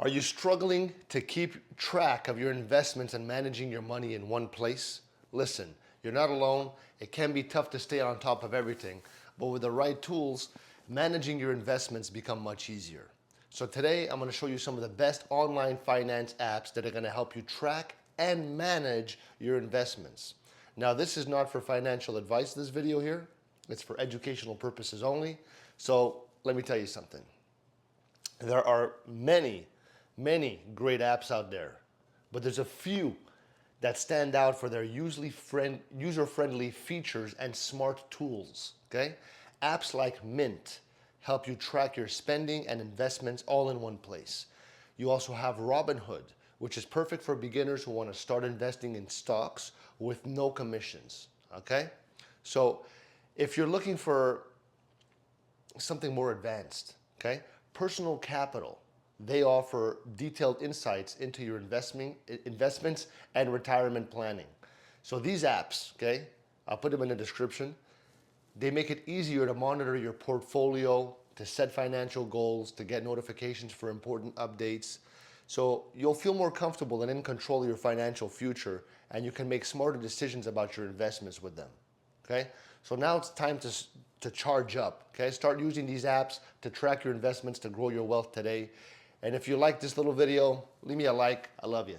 Are you struggling to keep track of your investments and managing your money in one place? Listen, you're not alone. It can be tough to stay on top of everything, but with the right tools, managing your investments become much easier. So today, I'm going to show you some of the best online finance apps that are going to help you track and manage your investments. Now, this is not for financial advice, this video here. It's for educational purposes only. So let me tell you something. There are many great apps out there, but there's a few that stand out for their user-friendly features and smart tools, okay? Apps like Mint help you track your spending and investments all in one place. You also have Robinhood, which is perfect for beginners who want to start investing in stocks with no commissions, okay? So if you're looking for something more advanced, okay? Personal Capital, they offer detailed insights into your investments and retirement planning. So these apps, okay, I'll put them in the description. They make it easier to monitor your portfolio, to set financial goals, to get notifications for important updates. So you'll feel more comfortable and in control of your financial future, and you can make smarter decisions about your investments with them. Okay, so now it's time to charge up. Okay, start using these apps to track your investments to grow your wealth today. And if you like this little video, leave me a like. I love you.